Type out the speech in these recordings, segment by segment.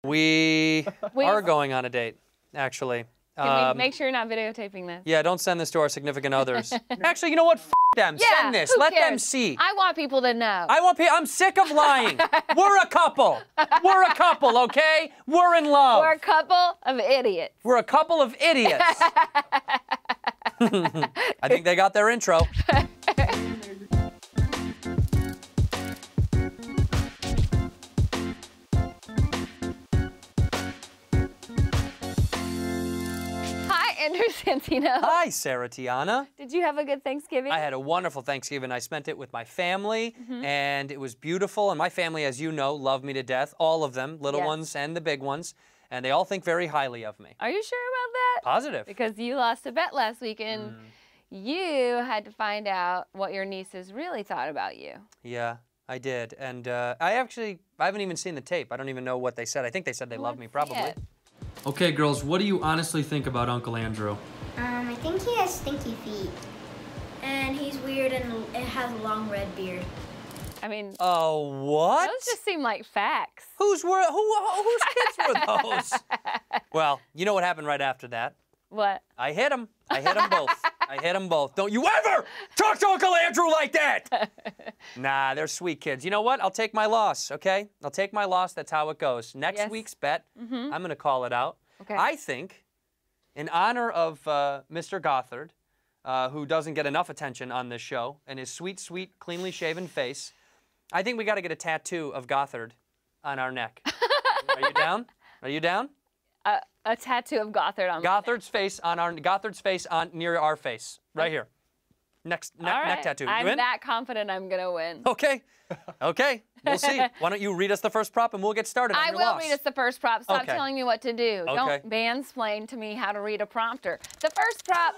We are going on a date, actually. Can we make sure you're not videotaping this? Yeah, don't send this to our significant others. Actually, you know what? F them. Yeah, send this. who Let cares? them see. I want people to know. I'm sick of lying. We're a couple. We're a couple, okay? We're in love. We're a couple of idiots. We're a couple of idiots. I think they got their intro. Andrew Santino. Hi, Sarah Tiana. Did you have a good Thanksgiving? I had a wonderful Thanksgiving. I spent it with my family, and it was beautiful. And my family, as you know, love me to death. All of them, little ones and the big ones. And they all think very highly of me. Are you sure about that? Positive. Because you lost a bet last week, and you had to find out what your nieces really thought about you. Yeah, I did. And I haven't even seen the tape. I don't even know what they said. I think they said they love me, probably. Okay, girls, what do you honestly think about Uncle Andrew? I think he has stinky feet. And he's weird and has a long red beard. I mean... Oh, what? Those just seem like facts. Whose kids were those? Well, you know what happened right after that? What? I hit them. I hit them both. I hit them both. Don't you ever talk to Uncle Andrew like that! Nah, they're sweet kids. You know what? I'll take my loss, okay? I'll take my loss. That's how it goes. Next week's bet, I'm going to call it out. Okay. I think, in honor of Mr. Gothard, who doesn't get enough attention on this show, and his sweet, sweet, cleanly shaven face, I think we got to get a tattoo of Gothard on our neck. Are you down? Are you down? A tattoo of Gothard on Gothard's face on near our face, right here. Neck tattoo. You I'm in? that confident I'm gonna win. Okay. Okay. We'll see. Why don't you read us the first prop and we'll get started on I your will loss. read us the first prop. Stop telling me what to do. Okay. Don't mansplain to me how to read a prompter. The first prop.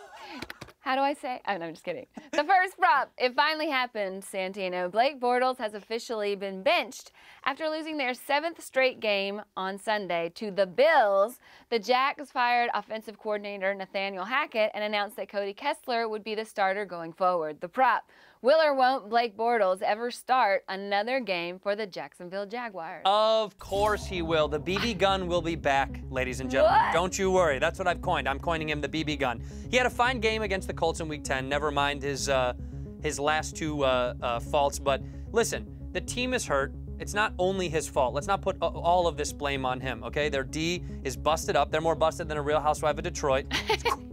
How do I say? Oh, no, I'm just kidding. The first prop, it finally happened, Santino. Blake Bortles has officially been benched after losing their 7th straight game on Sunday to the Bills. The Jags fired offensive coordinator Nathaniel Hackett and announced that Cody Kessler would be the starter going forward. The prop, will or won't Blake Bortles ever start another game for the Jacksonville Jaguars? Of course he will. The BB gun will be back, ladies and gentlemen. What? Don't you worry. That's what I've coined. I'm coining him the BB gun. He had a fine game against the Colts in Week 10. Never mind his last two faults. But listen, the team is hurt. It's not only his fault. Let's not put all of this blame on him, okay? Their D is busted up. They're more busted than a Real Housewife of Detroit.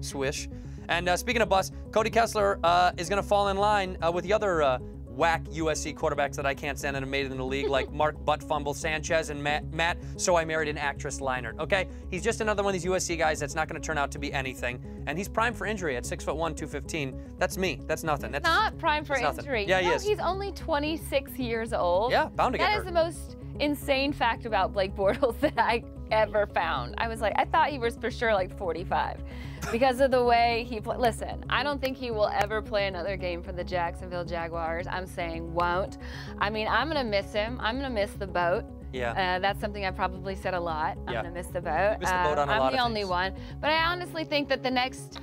Swish. And speaking of bust, Cody Kessler is going to fall in line with the other whack USC quarterbacks that I can't stand and have made it in the league, like Mark Butt Fumble Sanchez and Matt, So I Married an Actress Leinart, okay? He's just another one of these USC guys that's not going to turn out to be anything. And he's primed for injury at 6'1", 215. That's me. That's nothing. That's not primed for injury. Yeah, he is. He's only 26 years old. Yeah, bound to get hurt. That is the most insane fact about Blake Bortles that I ever found. I was like, I thought he was for sure like 45 because of the way he played. Listen, I don't think he will ever play another game for the Jacksonville Jaguars. I'm saying won't. I mean, I'm going to miss him. I'm going to miss the boat. Yeah. That's something I probably said a lot. I'm going to miss the boat. You miss the boat on a lot of I'm the only things. one. But I honestly think that the next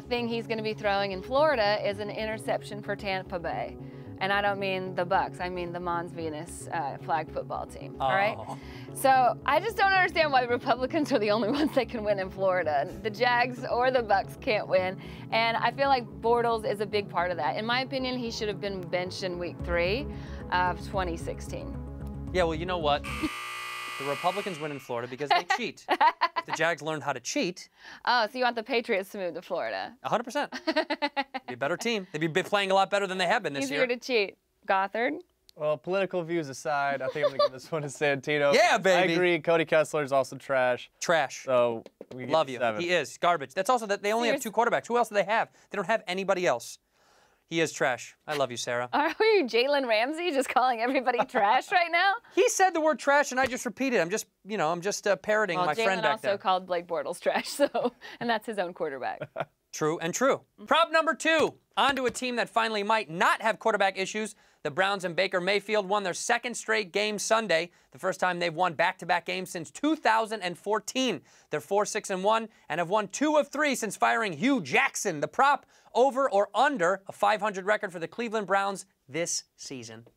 thing he's going to be throwing in Florida is an interception for Tampa Bay. And I don't mean the Bucks, I mean the Mons Venus flag football team, all right? So I just don't understand why Republicans are the only ones that can win in Florida. The Jags or the Bucks can't win, and I feel like Bortles is a big part of that. In my opinion, he should have been benched in Week 3 of 2016. Yeah, well, you know what? The Republicans win in Florida because they cheat. If the Jags learned how to cheat... Oh, so you want the Patriots to move to Florida? 100%. Be a better team. They'd be playing a lot better than they have been this year. Easier to cheat. Gothard? Well, political views aside, I think I'm going to give this one to Santino. Yeah, baby. I agree. Cody Kessler is also trash. Trash. So we love you. 7. He is. Garbage. That's also that they only have 2 quarterbacks. Who else do they have? They don't have anybody else. He is trash. I love you, Sarah. Are you Jalen Ramsey just calling everybody trash right now? He said the word trash and I just repeated it. I'm just, you know, I'm just parroting my friend back there. Jalen also called Blake Bortles trash, so, and that's his own quarterback. True and true. Prop number 2. On to a team that finally might not have quarterback issues. The Browns and Baker Mayfield won their 2nd straight game Sunday, the first time they've won back-to-back games since 2014. They're 4-6-1 and have won 2 of 3 since firing Hugh Jackson. The prop, over or under a 500 record for the Cleveland Browns this season.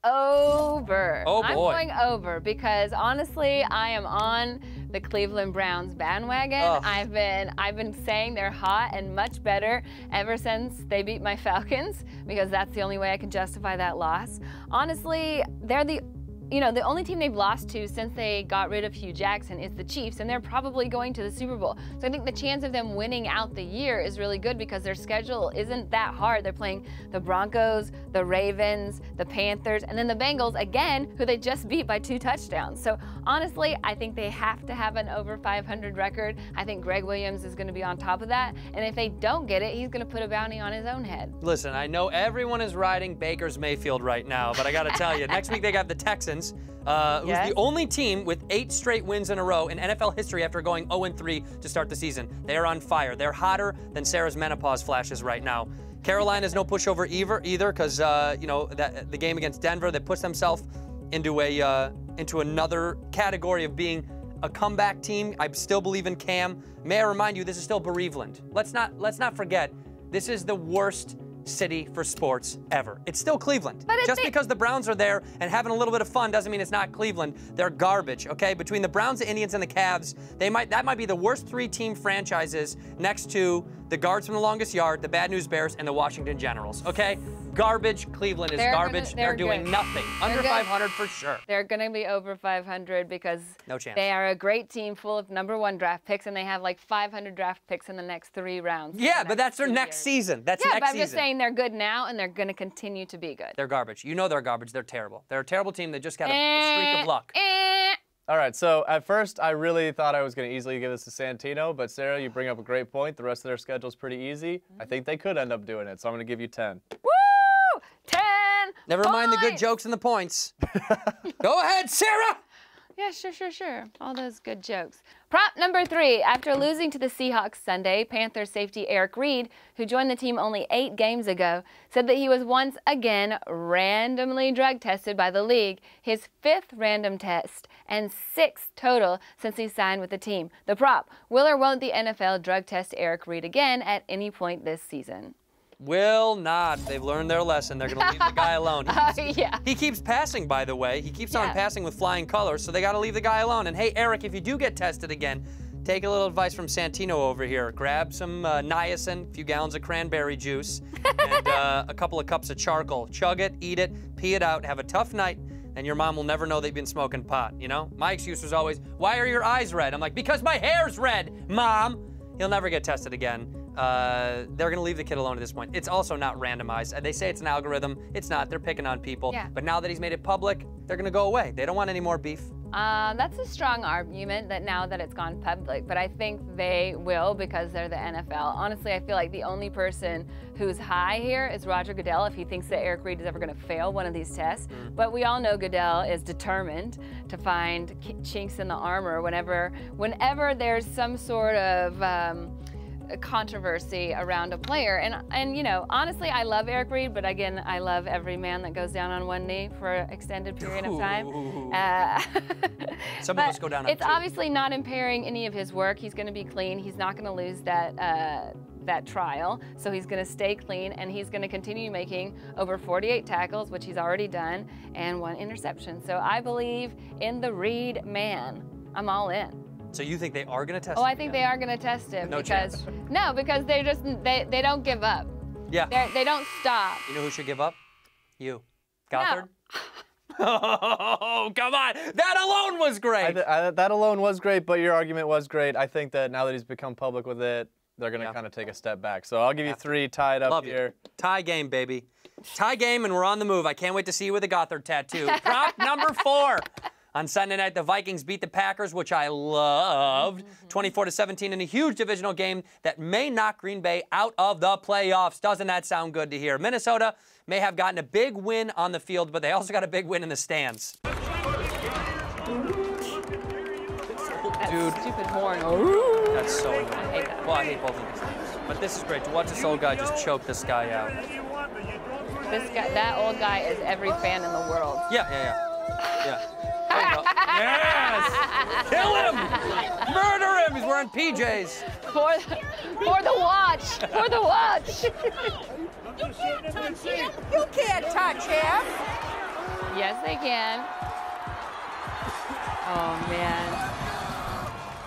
over. Oh, boy. I'm going over because honestly, I am on the Cleveland Browns bandwagon. Ugh. I've been saying they're hot and much better ever since they beat my Falcons because that's the only way I can justify that loss. Honestly, they're the only team they've lost to since they got rid of Hugh Jackson is the Chiefs, and they're probably going to the Super Bowl. So I think the chance of them winning out the year is really good because their schedule isn't that hard. They're playing the Broncos, the Ravens, the Panthers, and then the Bengals again, who they just beat by 2 touchdowns. So honestly, I think they have to have an over 500 record. I think Greg Williams is going to be on top of that, and if they don't get it, he's going to put a bounty on his own head. Listen, I know everyone is riding Baker's Mayfield right now, but I got to tell you, next week they got the Texans. Who's the only team with 8 straight wins in a row in NFL history after going 0-3 to start the season. They are on fire. They're hotter than Sarah's menopause flashes right now. Carolina's no pushover either because, the game against Denver, they pushed themselves into another category of being a comeback team. I still believe in Cam. May I remind you, this is still Bereaveland. Let's not forget, this is the worst city for sports ever. It's still Cleveland. Just because the Browns are there and having a little bit of fun doesn't mean it's not Cleveland. They're garbage, okay? Between the Browns, the Indians, and the Cavs, that might be the worst 3-team franchises next to the Guards from the Longest Yard, the Bad News Bears, and the Washington Generals, okay? Garbage. Cleveland is garbage. They're doing nothing. Under 500 for sure. They're going to be over 500 because no chance. They are a great team full of #1 draft picks, and they have like 500 draft picks in the next 3 rounds. Yeah, but that's their next season. That's next season. Yeah, but I'm just saying they're good now, and they're going to continue to be good. They're garbage. You know they're garbage. They're terrible. They're a terrible team that just got a streak of luck. All right, so at first I really thought I was going to easily give this to Santino, but Sarah, you bring up a great point. The rest of their schedule is pretty easy. I think they could end up doing it, so I'm going to give you 10. Woo! 10 Never mind the good jokes and the points. Go ahead, Sarah! Yeah, sure. All those good jokes. Prop number 3. After losing to the Seahawks Sunday, Panthers safety Reid, who joined the team only 8 games ago, said that he was once again randomly drug tested by the league, his 5th random test and 6th total since he signed with the team. The prop, will or won't the NFL drug test Reid again at any point this season? Will not. They've learned their lesson. They're going to leave the guy alone. He keeps passing, by the way. He keeps on passing with flying colors, so they got to leave the guy alone. And hey, Eric, if you do get tested again, take a little advice from Santino over here. Grab some niacin, a few gallons of cranberry juice, and a couple of cups of charcoal. Chug it, eat it, pee it out, have a tough night, and your mom will never know they've been smoking pot, you know? My excuse was always, why are your eyes red? I'm like, because my hair's red, Mom. He'll never get tested again. They're going to leave the kid alone at this point. It's also not randomized. They say it's an algorithm. It's not. They're picking on people. Yeah. But now that he's made it public, they're going to go away. They don't want any more beef. That's a strong argument that now that it's gone public, but I think they will because they're the NFL. Honestly, I feel like the only person who's high here is Roger Goodell if he thinks that Reid is ever going to fail one of these tests. But we all know Goodell is determined to find chinks in the armor whenever there's some sort of controversy around a player. And you know, honestly, I love Reid, but again, I love every man that goes down on one knee for an extended period of time. Some of us go down on It's two. obviously not impairing any of his work. He's going to be clean. He's not going to lose that trial, so he's going to stay clean, and he's going to continue making over 48 tackles, which he's already done, and 1 interception. So I believe in the Reid man. I'm all in. So you think they are going to test him? Oh, I think they are going to test him. No chance. No, because they don't give up. Yeah. They don't stop. You know who should give up? You. Gothard? No. Oh, come on. That alone was great. That alone was great, but your argument was great. I think that now that he's become public with it, they're going to kind of take a step back. So I'll give you 3 tied up Love here. You. Tie game, baby. Tie game, and we're on the move. I can't wait to see you with a Gothard tattoo. Prop number 4. On Sunday night, the Vikings beat the Packers, which I loved, 24-17 in a huge divisional game that may knock Green Bay out of the playoffs. Doesn't that sound good to hear? Minnesota may have gotten a big win on the field, but they also got a big win in the stands. That Dude. stupid horn. That's so annoying. I hate that. Well, I hate both of these things. But this is great. To watch this old guy just choke this guy out. That old guy is every fan in the world. Yeah. There you go. Yes! Kill him! Murder him! He's wearing PJs. For the watch! For the watch! You can't touch him! Yes, they can. Oh, man.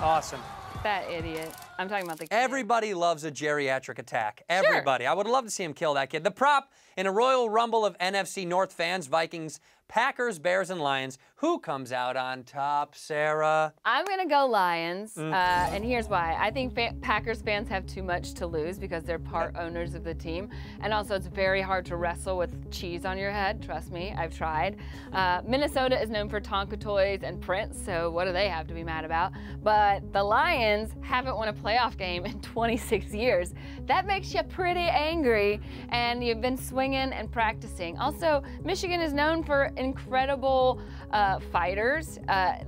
Awesome. That idiot. I'm talking about the kid. Everybody loves a geriatric attack. Everybody. Sure. I would love to see him kill that kid. The prop in a Royal Rumble of NFC North fans, Vikings, Packers, Bears, and Lions. Who comes out on top, Sarah? I'm going to go Lions, and here's why. I think Packers fans have too much to lose because they're part owners of the team, and also it's very hard to wrestle with cheese on your head. Trust me, I've tried. Minnesota is known for Tonka toys and Prince, so what do they have to be mad about? But the Lions haven't won a playoff game in 26 years. That makes you pretty angry, and you've been swinging and practicing. Also, Michigan is known for incredible fighters.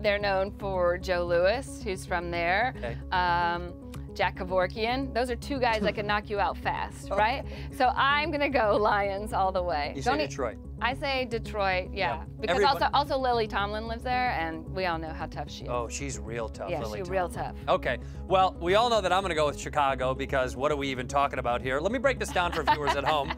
They're known for Joe Louis, who's from there. Okay. Jack Kevorkian. Those are two guys that can knock you out fast, right? So I'm gonna go Lions all the way. You say Detroit. I say Detroit, yeah. Because also Lily Tomlin lives there, and we all know how tough she is. Oh, she's real tough, yeah, Lily she's Tomlin. real tough. Okay, well, we all know that I'm gonna go with Chicago because what are we even talking about here? Let me break this down for viewers at home.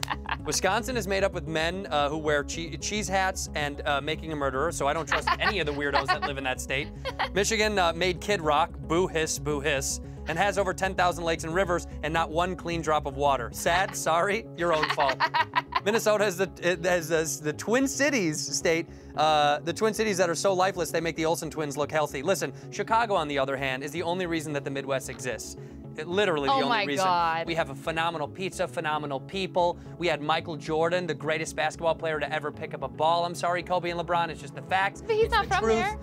Wisconsin is made up with men who wear cheese hats and making a murderer, so I don't trust any of the weirdos that live in that state. Michigan made Kid Rock, boo hiss, and has over 10,000 lakes and rivers and not one clean drop of water. Sad, sorry, your own fault. Minnesota has the Twin Cities state, the Twin Cities that are so lifeless they make the Olsen twins look healthy. Listen, Chicago, on the other hand, is the only reason that the Midwest exists. Literally the only reason. God. We have a phenomenal pizza, phenomenal people. We had Michael Jordan, the greatest basketball player to ever pick up a ball. I'm sorry, Kobe and LeBron, it's just the facts. But he's not from there.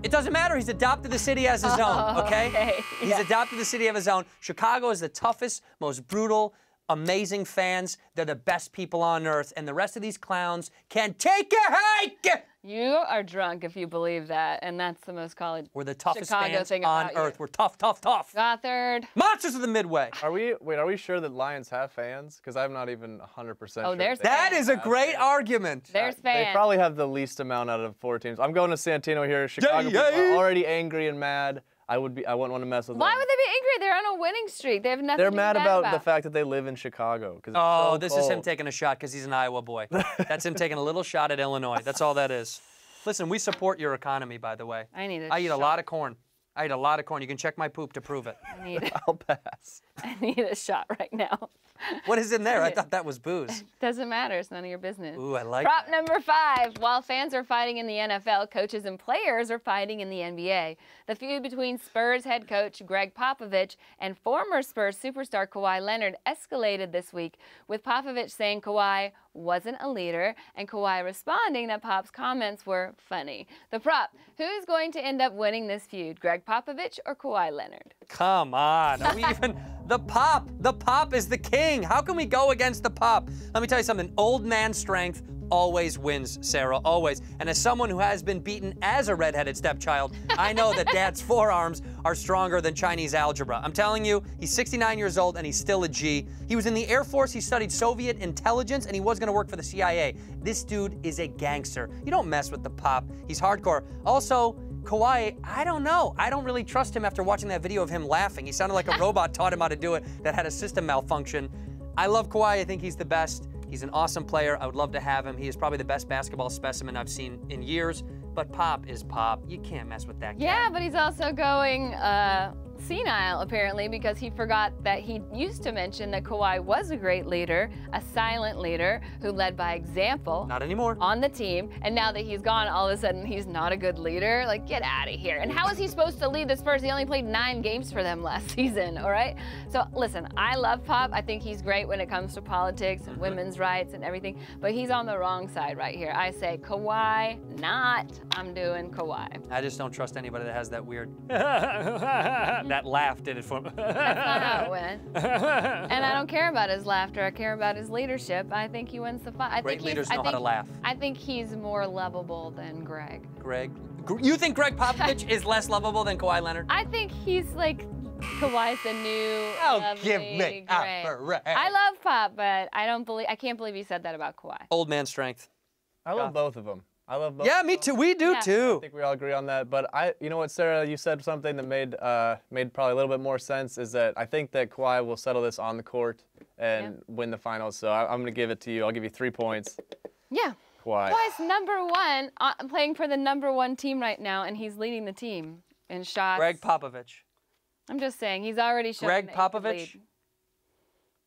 It doesn't matter. He's adopted the city as his own, okay? He's adopted the city of his own. Chicago is the toughest, most brutal, amazing fans. They're the best people on earth, and the rest of these clowns can take a hike! You are drunk if you believe that, and that's the most college. We're the toughest Chicago fans thing on about earth. You. We're tough, tough, tough. Gothard. Monsters of the Midway. Are we sure that Lions have fans? Because I'm not even 100% sure. Oh, there's that is a great argument. There's fans. They probably have the least amount out of 4 teams. I'm going to Santino here. Chicago people are already angry and mad. I wouldn't want to mess with them. Why would they be angry? They're on a winning streak. They have nothing They're to be mad about the fact that they live in Chicago. Oh, so this cold. is him taking a shot because he's an Iowa boy. That's him taking a little shot at Illinois. That's all that is. Listen, we support your economy, by the way. I need I eat a lot of corn. I eat a lot of corn. You can check my poop to prove it. I'll pass. I need a shot right now. What is in there? I thought that was booze. Doesn't matter. It's none of your business. Ooh, I like Prop that. number 5. While fans are fighting in the NFL, coaches and players are fighting in the NBA. The feud between Spurs head coach Greg Popovich and former Spurs superstar Kawhi Leonard escalated this week, with Popovich saying Kawhi wasn't a leader and Kawhi responding that Pop's comments were funny. The prop, who's going to end up winning this feud, Greg Popovich or Kawhi Leonard? Come on. Are we even... The Pop is the king. How can we go against the Pop? Let me tell you something. Old man strength always wins, Sarah, always. And as someone who has been beaten as a redheaded stepchild, I know that Dad's forearms are stronger than Chinese algebra. I'm telling you, he's 69 years old and he's still a G. He was in the Air Force, he studied Soviet intelligence, and he was gonna work for the CIA. This dude is a gangster. You don't mess with the Pop. He's hardcore. Also, Kawhi, I don't know. I don't really trust him after watching that video of him laughing. He sounded like a robot taught him how to do it that had a system malfunction. I love Kawhi. I think he's the best. He's an awesome player. I would love to have him. He is probably the best basketball specimen I've seen in years. But Pop is Pop. You can't mess with that guy. Yeah, but he's also going senile, apparently, because he forgot that he used to mention that Kawhi was a great leader, a silent leader who led by example. Not anymore. On the team, and now that he's gone, all of a sudden he's not a good leader. Like, get out of here. And how is he supposed to lead the Spurs? He only played 9 games for them last season, all right? So listen, I love Pop. I think he's great when it comes to politics and women's rights and everything, but he's on the wrong side right here. I say Kawhi, not. I'm doing Kawhi. I just don't trust anybody that has that weird that laugh did it for me. That's not how it went. And I don't care about his laughter. I care about his leadership. I think he wins the fight. Great leaders know how to laugh. I think he's more lovable than Greg. You think Greg Popovich is less lovable than Kawhi Leonard? I think he's like Kawhi's the new lovely give me Greg. a break. I love Pop, but I can't believe he said that about Kawhi. Old man strength. I love both of them. I love both. Yeah, me too. We do too. I think we all agree on that. But you know what, Sarah, you said something that made probably a little bit more sense. Is that I think that Kawhi will settle this on the court and win the finals. So I'm going to give it to you. I'll give you 3 points. Yeah. Kawhi. Kawhi's #1, playing for the #1 team right now, and he's leading the team in shots. Greg Popovich. I'm just saying, he's already shown Greg that he could Popovich? lead.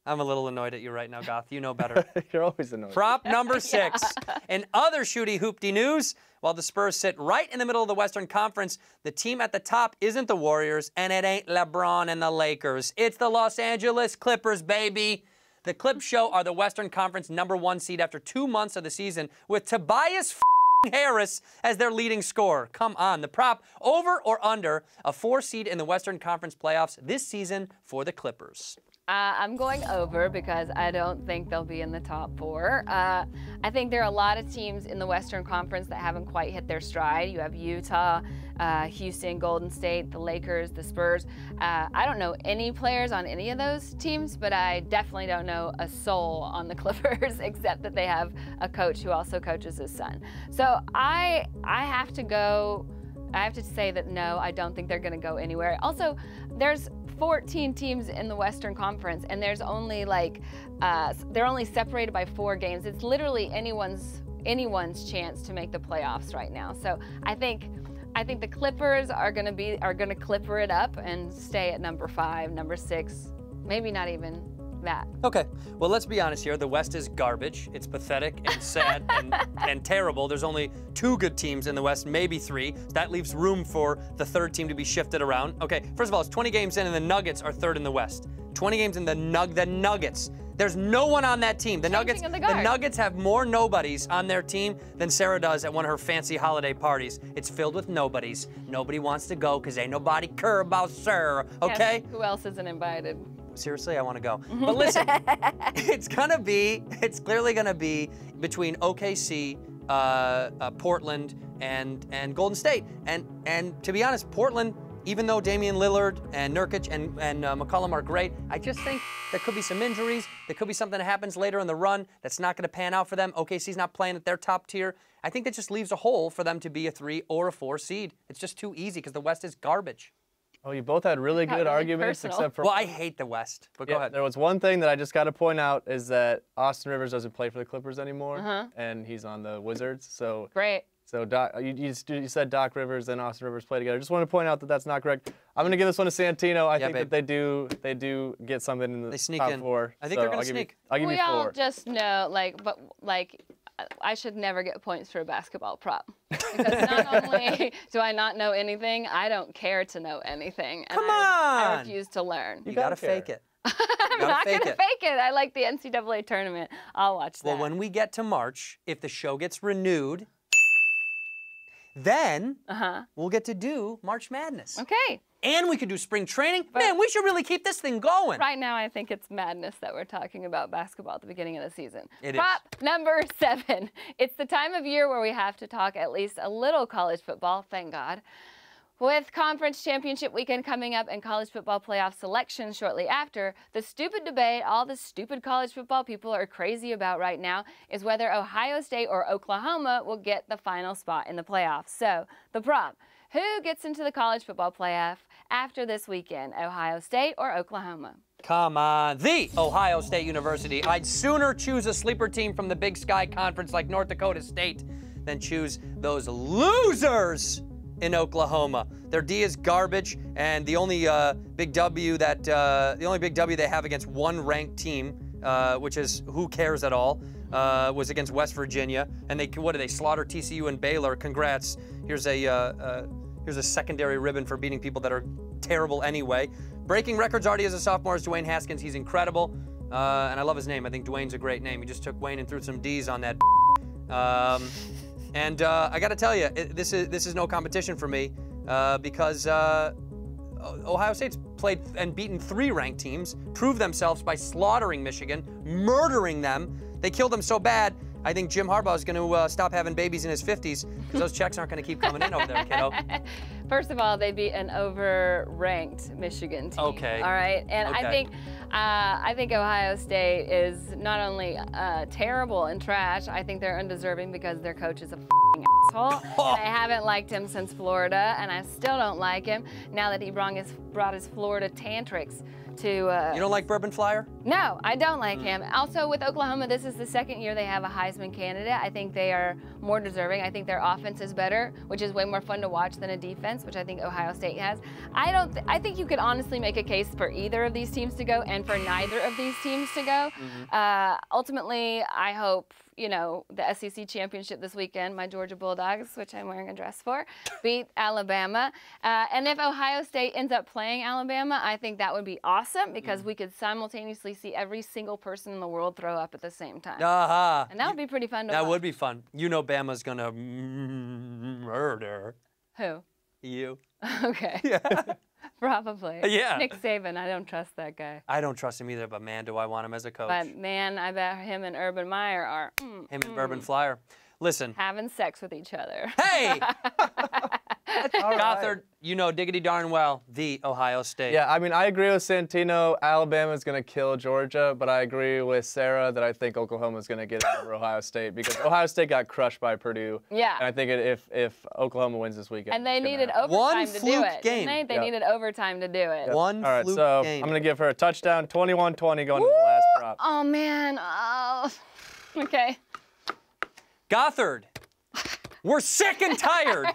I'm a little annoyed at you right now, Goth. You know better. You're always annoyed. Prop number 6. In other shooty hoopty news, while the Spurs sit right in the middle of the Western Conference, the team at the top isn't the Warriors, and it ain't LeBron and the Lakers. It's the Los Angeles Clippers, baby. The Clip Show are the Western Conference #1 seed after 2 months of the season, with Tobias Harris as their leading scorer. Come on. The prop, over or under a 4 seed in the Western Conference playoffs this season for the Clippers. I'm going over because I don't think they'll be in the top 4. I think there are a lot of teams in the Western Conference that haven't quite hit their stride. You have Utah, Houston, Golden State, the Lakers, the Spurs. I don't know any players on any of those teams, but I definitely don't know a soul on the Clippers except that they have a coach who also coaches his son. So I have to say that no, I don't think they're going to go anywhere. Also, there's 14 teams in the Western Conference, and there's only they're only separated by 4 games. It's literally anyone's chance to make the playoffs right now. So I think the Clippers are going to clipper it up and stay at #5, #6, maybe not even that. Okay, well, let's be honest here. The West is garbage. It's pathetic and sad and terrible. There's only 2 good teams in the West, maybe 3. That leaves room for the 3rd team to be shifted around. Okay, first of all, it's 20 games in, and the Nuggets are 3rd in the West. 20 games in the Nuggets. There's no one on that team. The Nuggets have more nobodies on their team than Sarah does at one of her fancy holiday parties. It's filled with nobodies. Nobody wants to go because ain't nobody care about Sarah, okay? Yes, who else isn't invited? Seriously, I want to go. But listen, it's clearly gonna be between OKC, Portland, and Golden State. And to be honest, Portland, even though Damian Lillard and Nurkic and McCollum are great, I just think there could be some injuries. There could be something that happens later in the run that's not going to pan out for them. OKC's not playing at their top tier. I think that just leaves a hole for them to be a 3 or a 4 seed. It's just too easy because the West is garbage. Oh, you both had really good arguments, personal. except for... Well, I hate the West, but go ahead. There was one thing that I just got to point out is that Austin Rivers doesn't play for the Clippers anymore, and he's on the Wizards. So great. So you said Doc Rivers and Austin Rivers play together. Just want to point out that that's not correct. I'm going to give this one to Santino. I think that they do get something in the top 4. I think they're going to sneak. I'll give you 4. We all just know, I should never get points for a basketball prop. Because not only do I not know anything, I don't care to know anything. And Come on! I refuse to learn. You got to fake it. I'm not going to fake it. I like the NCAA tournament. I'll watch that. Well, when we get to March, if the show gets renewed, then we'll get to do March Madness. Okay. And we could do spring training. Man, we should really keep this thing going. Right now, I think it's madness that we're talking about basketball at the beginning of the season. It Prop number 7. It's the time of year where we have to talk at least a little college football, thank God. With conference championship weekend coming up and college football playoff selection shortly after, the stupid debate all the stupid college football people are crazy about right now is whether Ohio State or Oklahoma will get the final spot in the playoffs. So, the prop. Who gets into the college football playoff after this weekend, Ohio State or Oklahoma? Come on, the Ohio State University. I'd sooner choose a sleeper team from the Big Sky Conference like North Dakota State than choose those losers in Oklahoma. Their D is garbage, and the only big W they have against one ranked team, which is who cares at all, was against West Virginia, and they slaughter TCU and Baylor. Congrats. Here's a secondary ribbon for beating people that are terrible anyway. Breaking records already as a sophomore is Dwayne Haskins. He's incredible, and I love his name. I think Dwayne's a great name. He just took Wayne and threw some D's on that. And I got to tell you, this is no competition for me because Ohio State's played and beaten 3 ranked teams, proved themselves by slaughtering Michigan, murdering them. They killed them so bad, I think Jim Harbaugh is going to stop having babies in his 50s because those checks aren't going to keep coming in over there, kiddo. First of all, they beat an over-ranked Michigan team. Okay. All right, and okay. I think Ohio State is not only terrible and trash. I think they're undeserving because their coach is a asshole. And I haven't liked him since Florida, and I still don't like him now that he brought his Florida tantrics You don't like Bourbon Flyer? No, I don't like him. Also, with Oklahoma, this is the second year they have a Heisman candidate. I think they are more deserving. I think their offense is better, which is way more fun to watch than a defense, which I think Ohio State has. I think you could honestly make a case for either of these teams to go and for neither of these teams to go. Ultimately, I hope, you know, the SEC championship this weekend, my Georgia Bulldogs, which I'm wearing a dress for, beat Alabama. And if Ohio State ends up playing Alabama, I think that would be awesome because we could simultaneously see every single person in the world throw up at the same time. And that would be pretty fun to watch. That would be fun. You know Bama's going to murder. Who? You. Okay. Yeah. Probably. Yeah. Nick Saban, I don't trust that guy. I don't trust him either, but man, do I want him as a coach. But man, I bet him and Urban Meyer are him and Bourbon Flyer. Listen. having sex with each other. Hey! All Gothard, right. you know diggity darn well, the Ohio State. Yeah, I mean, I agree with Santino. Alabama's going to kill Georgia, but I agree with Sarah that I think Oklahoma's going to get it over Ohio State because Ohio State got crushed by Purdue. Yeah. And I think if Oklahoma wins this weekend, And they it's gonna needed happen. overtime to do fluke it. game. Didn't they? They Yep. needed overtime to do it. Yep. One All right, fluke so game. I'm going to give her a touchdown, 21-20 going to the last prop. Oh, man. Oh. Okay. Gothard, we're sick and tired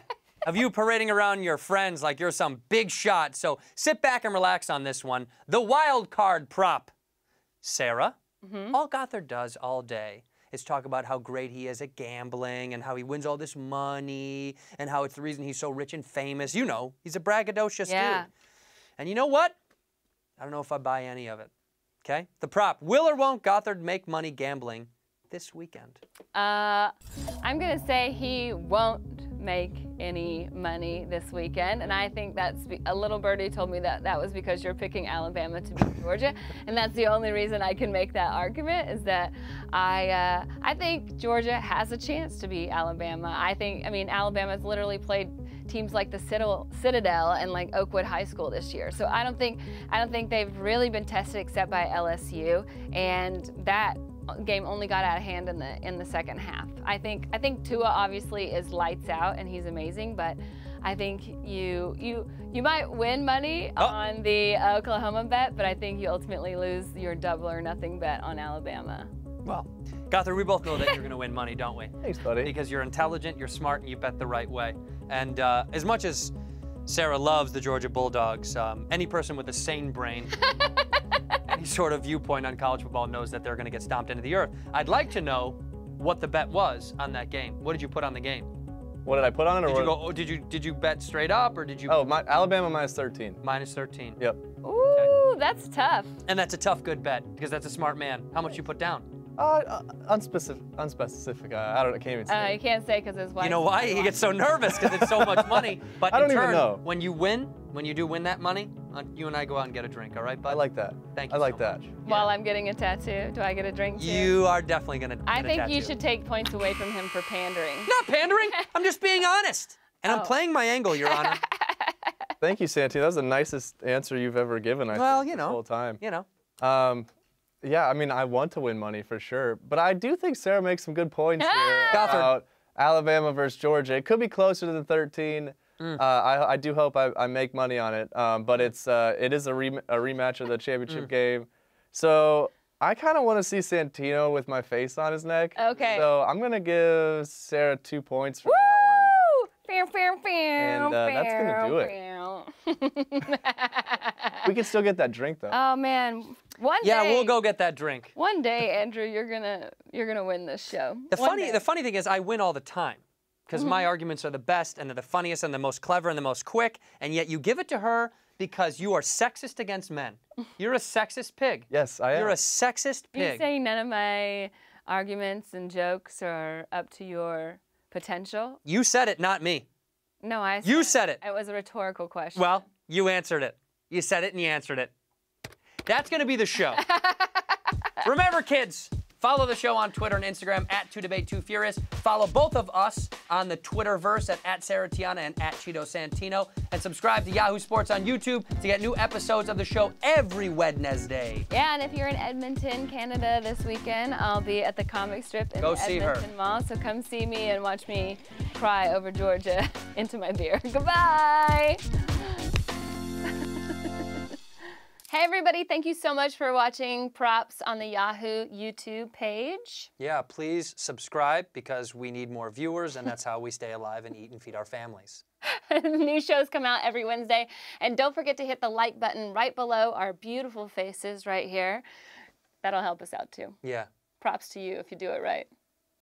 of you parading around your friends like you're some big shot. So sit back and relax on this one. The wild card prop. Sarah, all Gothard does all day is talk about how great he is at gambling and how he wins all this money and how it's the reason he's so rich and famous. You know, he's a braggadocious Yeah. dude. And you know what? I don't know if I buy any of it. Okay? The prop. Will or won't Gothard make money gambling this weekend? I'm going to say he won't make any money this weekend, and I think that's a little birdie told me that was because you're picking Alabama to beat Georgia, and that's the only reason I can make that argument is that I think Georgia has a chance to beat Alabama. I mean, Alabama's literally played teams like the Citadel and like Oakwood High School this year, so I don't think they've really been tested except by LSU, and that game only got out of hand in the second half. I think Tua obviously is lights out and he's amazing, but I think you might win money on the Oklahoma bet, but I think you ultimately lose your double or nothing bet on Alabama. Well, Gothard, we both know that you're going to win money, don't we? Thanks, buddy. Because you're intelligent, you're smart, and you bet the right way. And as much as Sarah loves the Georgia Bulldogs, any person with a sane brain, any sort of viewpoint on college football knows that they're going to get stomped into the earth. I'd like to know what the bet was on that game. What did you put on the game? What did I put on it? Did you bet straight up or did you? Oh, Alabama minus 13. Minus 13. Yep. Ooh, that's tough. And that's a tough good bet because that's a smart man. How much you put down? Unspecific. I can't even say. You can't say because his wife. You know why? He gets so nervous because it's so much money. But I don't in turn, even know. when you do win that money, you and I go out and get a drink, all right, bud? I like that. Thank you I like so that. much. While I'm getting a tattoo, do I get a drink too? You are definitely going to I think tattoo. you should take points away from him for pandering. Not pandering. I'm just being honest. And I'm playing my angle, Your Honor. Thank you, Santi. That was the nicest answer you've ever given, I think, this whole time. You know. Yeah, I mean, I want to win money for sure, but I do think Sarah makes some good points here Gothard. about Alabama versus Georgia. It could be closer to the 13. I do hope I make money on it, but it is a rematch of the championship game. So I kind of want to see Santino with my face on his neck. Okay. So I'm going to give Sarah 2 points for that And that's gonna do it. We can still get that drink, though. Oh man, one day. Yeah, we'll go get that drink. One day, Andrew, you're gonna win this show. The funny thing is I win all the time because my arguments are the best and they're the funniest and the most clever and the most quick, and yet you give it to her because you are sexist against men. You're a sexist pig. Yes, I am. You're a sexist pig. You saying none of my arguments and jokes are up to your potential? You said it, not me. No, I said You said it. It was a rhetorical question. Well, you answered it. You said it and you answered it. That's going to be the show. Remember, kids, follow the show on Twitter and Instagram @2debate2furious. Follow both of us on the Twitterverse at Sarah Tiana and @Cheeto Santino. And subscribe to Yahoo Sports on YouTube to get new episodes of the show every Wednesday. Yeah, and if you're in Edmonton, Canada this weekend, I'll be at the comic strip in Go the see her. Edmonton Mall. So come see me and watch me cry over Georgia into my beer. Goodbye. Hey, everybody. Thank you so much for watching Props on the Yahoo YouTube page. Yeah, please subscribe because we need more viewers, and that's how we stay alive and eat and feed our families. New shows come out every Wednesday. And don't forget to hit the like button right below our beautiful faces right here. That'll help us out, too. Yeah. Props to you if you do it right.